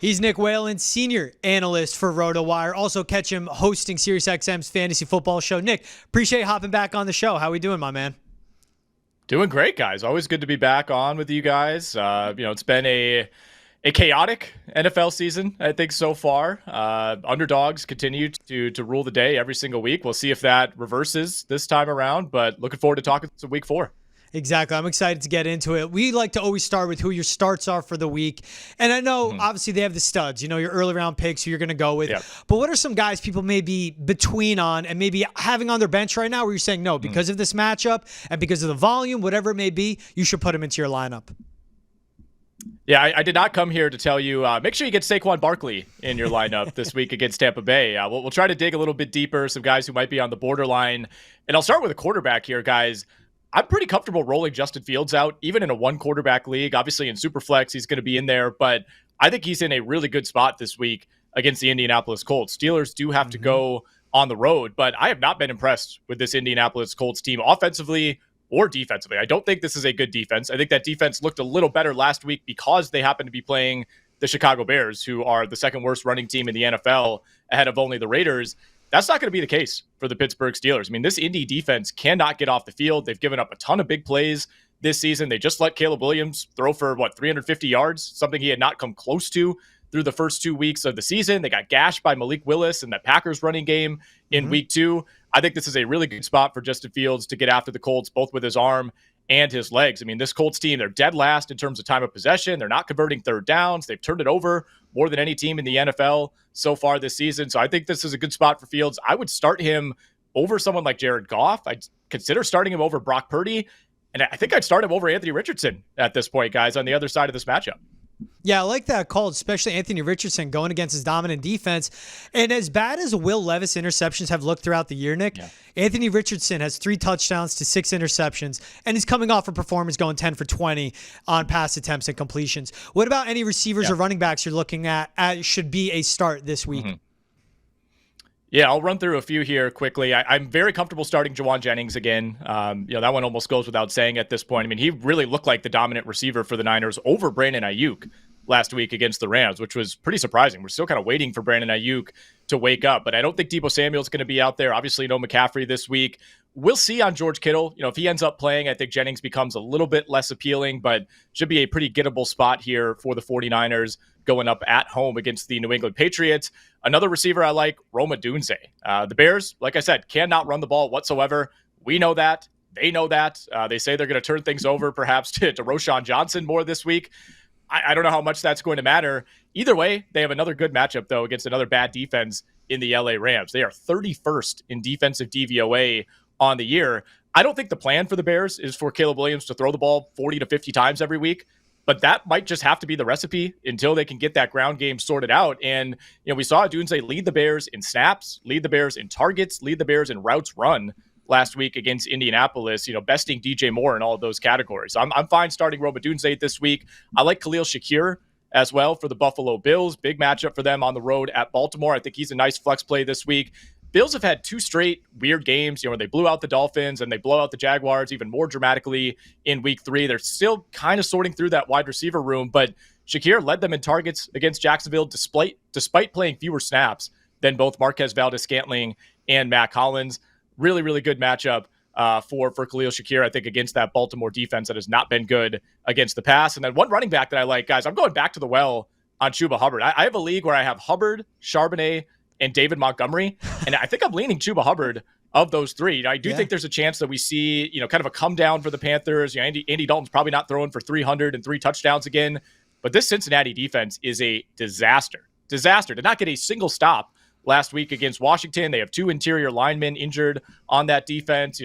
He's Nick Whalen, senior analyst for RotoWire. Also catch him hosting SiriusXM's Fantasy Football Show. Nick, appreciate hopping back on the show. How we doing, my man? Doing great, guys. Always good to be back on with you guys. It's been a chaotic NFL season, I think, so far. Underdogs continue to rule the day every single week. We'll see if that reverses this time around, but looking forward to talking some week 4. Exactly. I'm excited to get into it. We like to always start with who your starts are for the week. And I know, obviously, they have the studs, your early round picks who you're going to go with. Yep. But what are some guys people may be between on and maybe having on their bench right now where you're saying, no, because of this matchup and because of the volume, whatever it may be, you should put them into your lineup? Yeah, I did not come here to tell you, make sure you get Saquon Barkley in your lineup this week against Tampa Bay. We'll try to dig a little bit deeper, some guys who might be on the borderline. And I'll start with a quarterback here, guys. I'm pretty comfortable rolling Justin Fields out, even in a one quarterback league. Obviously in Superflex, he's going to be in there, but I think he's in a really good spot this week against the Indianapolis Colts. Steelers do have to go on the road, but I have not been impressed with this Indianapolis Colts team offensively or defensively. I don't think this is a good defense. I think that defense looked a little better last week because they happened to be playing the Chicago Bears, who are the second worst running team in the NFL ahead of only the Raiders. That's not going to be the case for the Pittsburgh Steelers. I mean, this Indy defense cannot get off the field. They've given up a ton of big plays this season. They just let Caleb Williams throw for, 350 yards, something he had not come close to through the first 2 weeks of the season. They got gashed by Malik Willis in that Packers running game in week 2. I think this is a really good spot for Justin Fields to get after the Colts, both with his arm and his legs. I mean, this Colts team, they're dead last in terms of time of possession. They're not converting third downs. They've turned it over more than any team in the NFL so far this season. So I think this is a good spot for Fields. I would start him over someone like Jared Goff. I'd consider starting him over Brock Purdy. And I think I'd start him over Anthony Richardson at this point, guys, on the other side of this matchup. Yeah, I like that call, especially Anthony Richardson going against his dominant defense. And as bad as Will Levis interceptions have looked throughout the year, Nick, Anthony Richardson has 3 touchdowns to 6 interceptions, and he's coming off a performance going 10 for 20 on pass attempts and completions. What about any receivers or running backs you're looking at should be a start this week? Yeah, I'll run through a few here quickly. I'm very comfortable starting Jauan Jennings again. That one almost goes without saying at this point. I mean, he really looked like the dominant receiver for the Niners over Brandon Ayuk last week against the Rams, which was pretty surprising. We're still kind of waiting for Brandon Ayuk to wake up, but I don't think Deebo Samuel's going to be out there. Obviously, no McCaffrey this week. We'll see on George Kittle. If he ends up playing, I think Jennings becomes a little bit less appealing, but should be a pretty gettable spot here for the 49ers going up at home against the New England Patriots. Another receiver I like, Rome Odunze. The Bears, like I said, cannot run the ball whatsoever. We know that. They know that. They say they're going to turn things over perhaps to Roschon Johnson more this week. I don't know how much that's going to matter. Either way, they have another good matchup, though, against another bad defense in the LA Rams. They are 31st in defensive DVOA on the year. I don't think the plan for the Bears is for Caleb Williams to throw the ball 40 to 50 times every week, but that might just have to be the recipe until they can get that ground game sorted out. And, we saw Odunze lead the Bears in snaps, lead the Bears in targets, lead the Bears in routes run last week against Indianapolis, besting DJ Moore in all of those categories. So I'm fine starting Rome Odunze this week. I like Khalil Shakir as well for the Buffalo Bills. Big matchup for them on the road at Baltimore. I think he's a nice flex play this week. Bills have had 2 straight weird games, where they blew out the Dolphins and they blow out the Jaguars even more dramatically in week 3. They're still kind of sorting through that wide receiver room, but Shakir led them in targets against Jacksonville despite playing fewer snaps than both Marquez Valdes-Scantling and Matt Collins. Really, really good matchup for Khalil Shakir, I think, against that Baltimore defense that has not been good against the pass. And then one running back that I like, guys, I'm going back to the well on Chuba Hubbard. I have a league where I have Hubbard, Charbonnet, and David Montgomery, and I think I'm leaning Chuba Hubbard of those 3. I do think there's a chance that we see, kind of a come down for the Panthers. Andy Dalton's probably not throwing for 300 and 3 touchdowns again, but this Cincinnati defense is a disaster. Did not get a single stop last week against Washington. They have 2 interior linemen injured on that defense.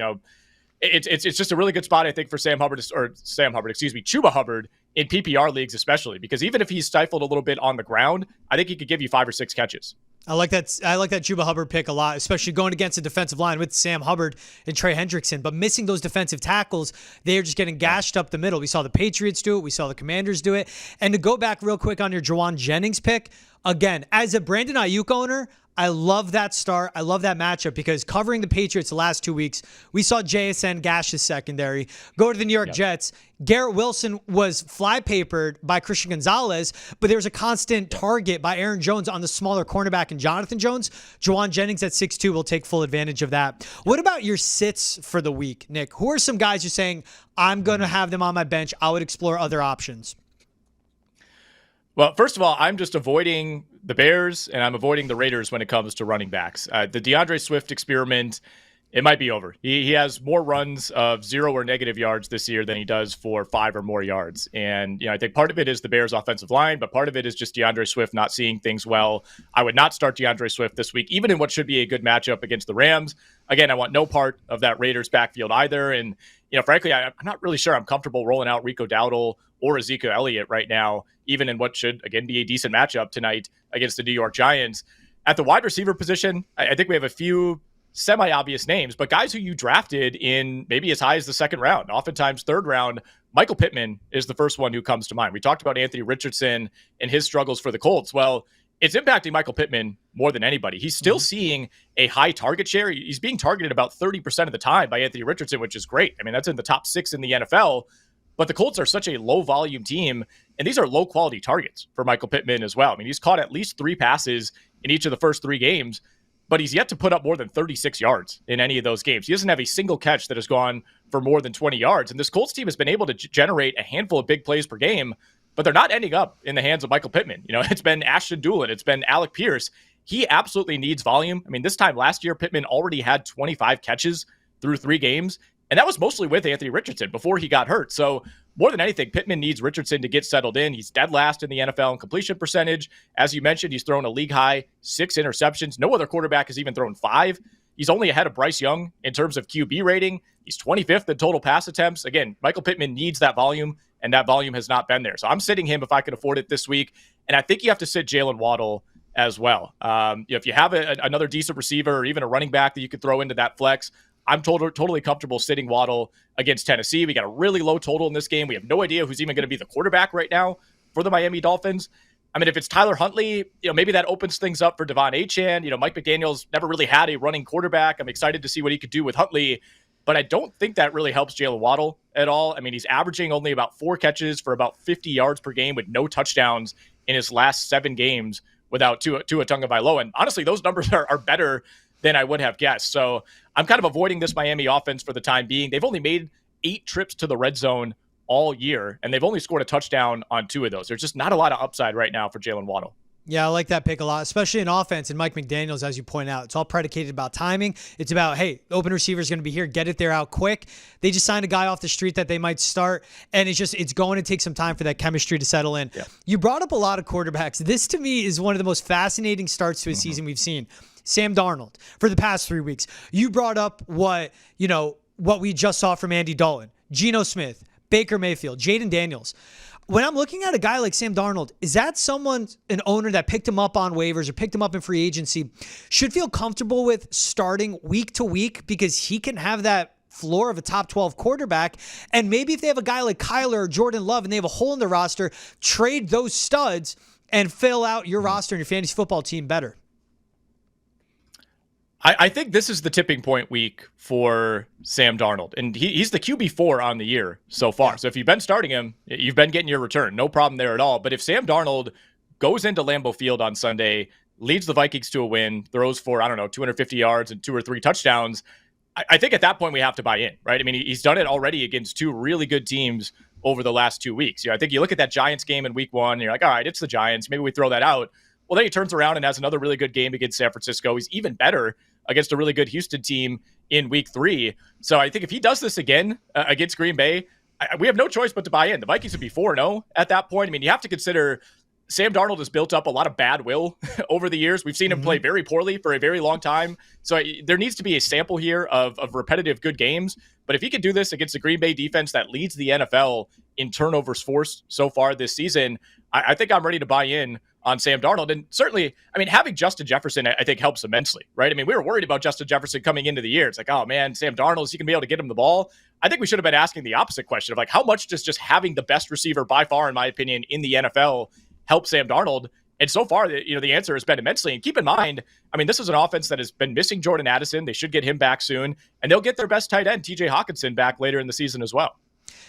It's just a really good spot, I think, for Chuba Hubbard in PPR leagues, especially because even if he's stifled a little bit on the ground, I think he could give you 5 or 6 catches. I like that Chuba Hubbard pick a lot, especially going against a defensive line with Sam Hubbard and Trey Hendrickson. But missing those defensive tackles, they are just getting gashed up the middle. We saw the Patriots do it. We saw the Commanders do it. And to go back real quick on your Jauan Jennings pick, again, as a Brandon Ayuk owner, I love that start. I love that matchup because covering the Patriots the last 2 weeks, we saw JSN gash his secondary. Go to the New York Jets. Garrett Wilson was fly-papered by Christian Gonzalez, but there was a constant target by Aaron Jones on the smaller cornerback and Jonathan Jones. Jauan Jennings at 6'2" will take full advantage of that. What about your sits for the week, Nick? Who are some guys you're saying, I'm going to have them on my bench? I would explore other options. Well, first of all, I'm just avoiding the Bears and I'm avoiding the Raiders when it comes to running backs. The DeAndre Swift experiment, it might be over. He has more runs of 0 or negative yards this year than he does for 5 or more yards. And, I think part of it is the Bears offensive line, but part of it is just DeAndre Swift not seeing things well. I would not start DeAndre Swift this week, even in what should be a good matchup against the Rams. Again, I want no part of that Raiders backfield either. And, frankly, I'm not really sure I'm comfortable rolling out Rico Dowdle or Ezekiel Elliott right now, even in what should, again, be a decent matchup tonight against the New York Giants. At the wide receiver position, I think we have a few semi-obvious names, but guys who you drafted in maybe as high as the second round, oftentimes third round. Michael Pittman is the first one who comes to mind. We talked about Anthony Richardson and his struggles for the Colts. Well, it's impacting Michael Pittman more than anybody. He's still seeing a high target share. He's being targeted about 30% of the time by Anthony Richardson, which is great. I mean, that's in the top 6 in the NFL. But the Colts are such a low-volume team, and these are low-quality targets for Michael Pittman as well. I mean, he's caught at least 3 passes in each of the first 3 games, but he's yet to put up more than 36 yards in any of those games. He doesn't have a single catch that has gone for more than 20 yards. And this Colts team has been able to generate a handful of big plays per game, but they're not ending up in the hands of Michael Pittman. It's been Ashton Dulin. It's been Alec Pierce. He absolutely needs volume. I mean, this time last year, Pittman already had 25 catches through 3 games. And that was mostly with Anthony Richardson before he got hurt. So more than anything, Pittman needs Richardson to get settled in. He's dead last in the NFL in completion percentage. As you mentioned, he's thrown a league-high 6 interceptions. No other quarterback has even thrown 5. He's only ahead of Bryce Young in terms of QB rating. He's 25th in total pass attempts. Again, Michael Pittman needs that volume, and that volume has not been there. So I'm sitting him if I can afford it this week. And I think you have to sit Jalen Waddle as well. If you have another decent receiver or even a running back that you could throw into that flex, I'm totally comfortable sitting Waddle against Tennessee. We got a really low total in this game. We have no idea who's even going to be the quarterback right now for the Miami Dolphins. I mean, if it's Tyler Huntley, maybe that opens things up for Devon Achane. Mike McDaniels never really had a running quarterback. I'm excited to see what he could do with Huntley, but I don't think that really helps Jalen Waddle at all. I mean, he's averaging only about 4 catches for about 50 yards per game with no touchdowns in his last 7 games without Tua Tagovailoa. And honestly, those numbers are better than I would have guessed. So I'm kind of avoiding this Miami offense for the time being. They've only made 8 trips to the red zone all year, and they've only scored a touchdown on 2 of those. There's just not a lot of upside right now for Jalen Waddle. Yeah, I like that pick a lot, especially in offense. And Mike McDaniels, as you point out, it's all predicated about timing. It's about, hey, the open receiver is going to be here, get it there out quick. They just signed a guy off the street that they might start, and it's going to take some time for that chemistry to settle in. Yeah. You brought up a lot of quarterbacks. This, to me, is one of the most fascinating starts to a season we've seen. Sam Darnold for the past 3 weeks. You brought up what we just saw from Andy Dalton, Geno Smith, Baker Mayfield, Jayden Daniels. When I'm looking at a guy like Sam Darnold, is that an owner that picked him up on waivers or picked him up in free agency, should feel comfortable with starting week to week because he can have that floor of a top 12 quarterback? And maybe if they have a guy like Kyler or Jordan Love and they have a hole in the roster, trade those studs and fill out your roster and your fantasy football team better. I think this is the tipping point week for Sam Darnold. And he's the QB4 on the year so far. Yeah. So if you've been starting him, you've been getting your return. No problem there at all. But if Sam Darnold goes into Lambeau Field on Sunday, leads the Vikings to a win, throws for, 250 yards and 2 or 3 touchdowns, I think at that point we have to buy in, right? I mean, he's done it already against 2 really good teams over the last 2 weeks. I think you look at that Giants game in week 1, and you're like, all right, it's the Giants. Maybe we throw that out. Well, then he turns around and has another really good game against San Francisco. He's even better against a really good Houston team in week 3. So I think if he does this again against Green Bay, we have no choice but to buy in. The Vikings would be 4-0 at that point. I mean, you have to consider Sam Darnold has built up a lot of bad will over the years. We've seen him play very poorly for a very long time. So there needs to be a sample here of repetitive good games. But if he could do this against the Green Bay defense that leads the NFL in turnovers forced so far this season, I think I'm ready to buy in on Sam Darnold. And certainly, I mean, having Justin Jefferson, I think, helps immensely, right? I mean, we were worried about Justin Jefferson coming into the year. It's like, oh man, Sam Darnold, is he going to be able to get him the ball? I think we should have been asking the opposite question of like, how much does just having the best receiver by far, in my opinion, in the NFL help Sam Darnold? And so far, the answer has been immensely. And keep in mind, I mean, this is an offense that has been missing Jordan Addison. They should get him back soon, and they'll get their best tight end, TJ Hawkinson, back later in the season as well.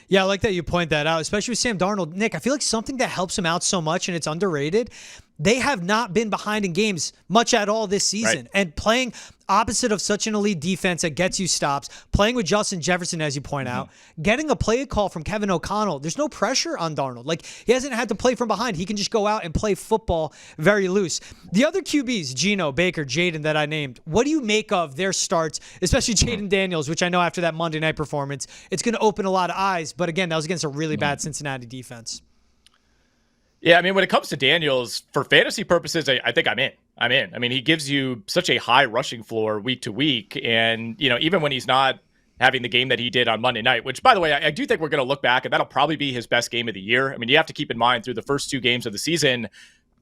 Yeah, I like that you point that out, especially with Sam Darnold. Nick, I feel like something that helps him out so much, and it's underrated, they have not been behind in games much at all this season. Right. And playing opposite of such an elite defense that gets you stops, playing with Justin Jefferson, as you point out, getting a play call from Kevin O'Connell, there's no pressure on Darnold. Like, he hasn't had to play from behind. He can just go out and play football very loose. The other QBs, Geno, Baker, Jayden, that I named, what do you make of their starts, especially Jayden Daniels, which I know after that Monday night performance, it's going to open a lot of eyes. But again, that was against a really bad Cincinnati defense. Yeah, I mean, when it comes to Daniels, for fantasy purposes, I think I'm in. I mean, he gives you such a high rushing floor week to week. And, even when he's not having the game that he did on Monday night, which, by the way, I do think we're going to look back, and that'll probably be his best game of the year. I mean, you have to keep in mind through the first 2 games of the season,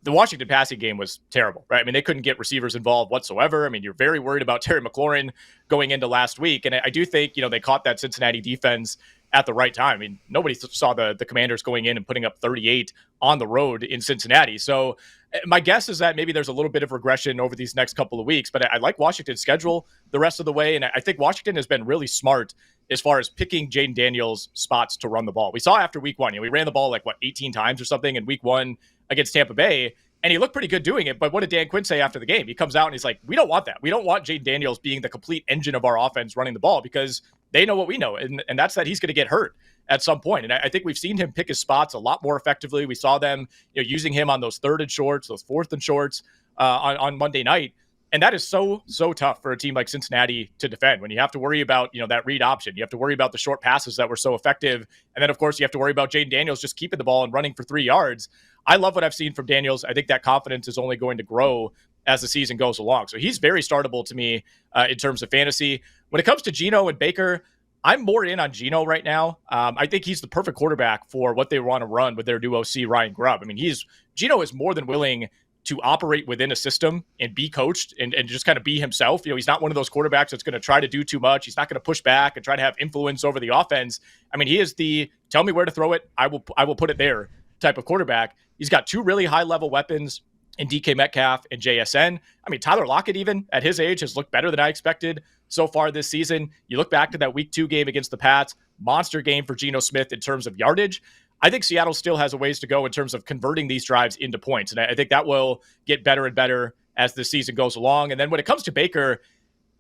the Washington passing game was terrible, right? I mean, they couldn't get receivers involved whatsoever. I mean, you're very worried about Terry McLaurin going into last week. And I do think, they caught that Cincinnati defense at the right time. I mean, nobody saw the Commanders going in and putting up 38 on the road in Cincinnati. So my guess is that maybe there's a little bit of regression over these next couple of weeks, but I like Washington's schedule the rest of the way. And I think Washington has been really smart as far as picking Jayden Daniels spots to run the ball. We saw after week 1, we ran the ball 18 times or something in week 1 against Tampa Bay. And he looked pretty good doing it. But what did Dan Quinn say after the game? He comes out and he's like, we don't want that. We don't want Jayden Daniels being the complete engine of our offense running the ball, because they know what we know. And that's that he's going to get hurt at some point. And I think we've seen him pick his spots a lot more effectively. We saw them using him on those 3rd and shorts, those 4th and shorts on Monday night. And that is so tough for a team like Cincinnati to defend, when you have to worry about, that read option. You have to worry about the short passes that were so effective. And then, of course, you have to worry about Jayden Daniels just keeping the ball and running for 3 yards. I love what I've seen from Daniels. I think that confidence is only going to grow as the season goes along. So he's very startable to me in terms of fantasy. When it comes to Geno and Baker, I'm more in on Geno right now. I think he's the perfect quarterback for what they want to run with their new OC, Ryan Grubb. I mean, Geno is more than willing to operate within a system and be coached and just kind of be himself. He's not one of those quarterbacks that's going to try to do too much. He's not going to push back and try to have influence over the offense. I mean, he is the tell me where to throw it, I will put it there type of quarterback. He's got 2 really high level weapons in DK Metcalf and JSN. I mean, Tyler Lockett, even at his age, has looked better than I expected so far this season. You look back to that week 2 game against the Pats, monster game for Geno Smith in terms of yardage. I think Seattle still has a ways to go in terms of converting these drives into points. And I think that will get better and better as the season goes along. And then when it comes to Baker,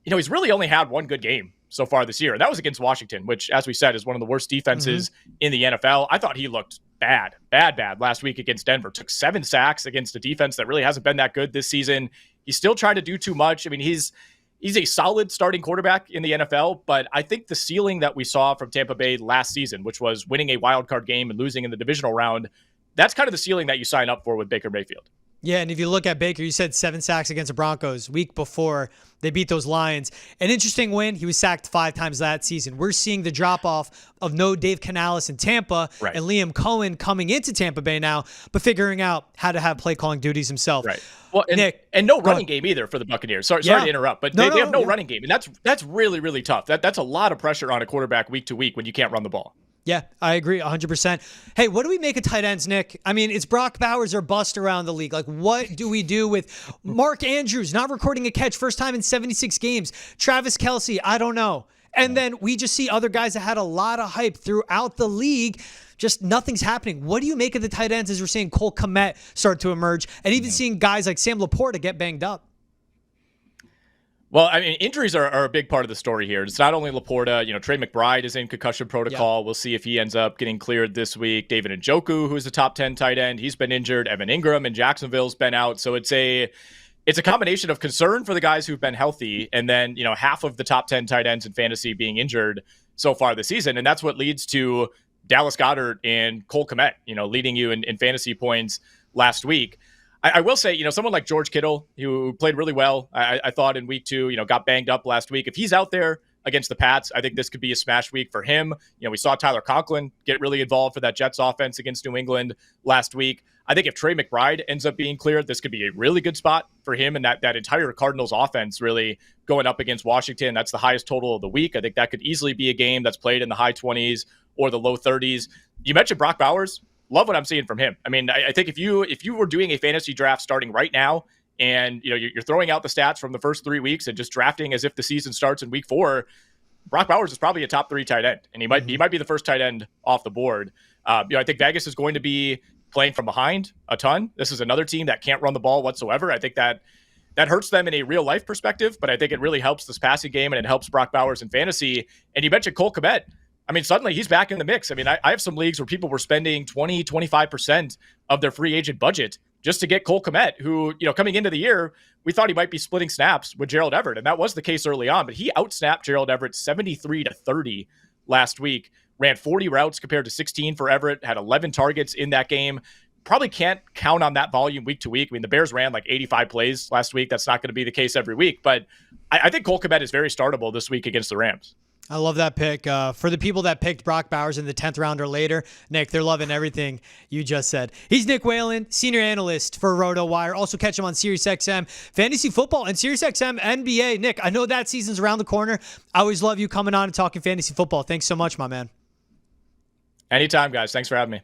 he's really only had 1 good game so far this year. And that was against Washington, which, as we said, is one of the worst defenses in the NFL. I thought he looked bad last week against Denver. Took 7 sacks against a defense that really hasn't been that good this season. He's still trying to do too much. I mean, he's a solid starting quarterback in the NFL, but I think the ceiling that we saw from Tampa Bay last season, which was winning a wild card game and losing in the divisional round, that's kind of the ceiling that you sign up for with Baker Mayfield. Yeah, and if you look at Baker, you said 7 sacks against the Broncos week before they beat those Lions. An interesting win. He was sacked 5 times that season. We're seeing the drop-off of no Dave Canales in Tampa and Liam Cohen coming into Tampa Bay now, but figuring out how to have play-calling duties himself. Right. Well, Nick, and no running game either for the Buccaneers. Sorry to interrupt, but they have no running game, and that's really, really tough. That's a lot of pressure on a quarterback week to week when you can't run the ball. Yeah, I agree 100%. Hey, what do we make of tight ends, Nick? I mean, it's Brock Bowers or bust around the league. Like, what do we do with Mark Andrews not recording a catch first time in 76 games? Travis Kelce, I don't know. And then we just see other guys that had a lot of hype throughout the league. Just nothing's happening. What do you make of the tight ends as we're seeing Cole Kmet start to emerge and even seeing guys like Sam Laporta get banged up? Well, I mean, injuries are a big part of the story here. It's not only Laporta. Trey McBride is in concussion protocol. We'll see if he ends up getting cleared this week. David Njoku, who's a top 10 tight end, he's been injured. Evan Ingram in Jacksonville's been out. So it's a combination of concern for the guys who've been healthy, and then half of the top 10 tight ends in fantasy being injured so far this season, and that's what leads to Dallas Goedert and Cole Kmet, leading you in fantasy points last week. I will say, someone like George Kittle, who played really well, I thought in week 2, got banged up last week. If he's out there against the Pats, I think this could be a smash week for him. We saw Tyler Conklin get really involved for that Jets offense against New England last week. I think if Trey McBride ends up being cleared, this could be a really good spot for him and that entire Cardinals offense really going up against Washington. That's the highest total of the week. I think that could easily be a game that's played in the high 20s or the low 30s. You mentioned Brock Bowers. love what I'm seeing from him. I mean, I think if you were doing a fantasy draft starting right now, and you're throwing out the stats from the first 3 weeks and just drafting as if the season starts in week 4, Brock Bowers is probably a top 3 tight end, and he might be the first tight end off the board. I think Vegas is going to be playing from behind a ton. This is another team that can't run the ball whatsoever. I think that hurts them in a real life perspective, but I think it really helps this passing game, and it helps Brock Bowers in fantasy. And you mentioned Cole Kmet. I mean, suddenly he's back in the mix. I mean, I have some leagues where people were spending 20, 25% of their free agent budget just to get Cole Kmet, who, coming into the year, we thought he might be splitting snaps with Gerald Everett. And that was the case early on, but he outsnapped Gerald Everett 73-30 last week, ran 40 routes compared to 16 for Everett, had 11 targets in that game. Probably can't count on that volume week to week. I mean, the Bears ran like 85 plays last week. That's not going to be the case every week, but I think Cole Kmet is very startable this week against the Rams. I love that pick. For the people that picked Brock Bowers in the 10th round or later, Nick, they're loving everything you just said. He's Nick Whalen, senior analyst for RotoWire. Also catch him on SiriusXM Fantasy Football and SiriusXM NBA. Nick, I know that season's around the corner. I always love you coming on and talking fantasy football. Thanks so much, my man. Anytime, guys. Thanks for having me.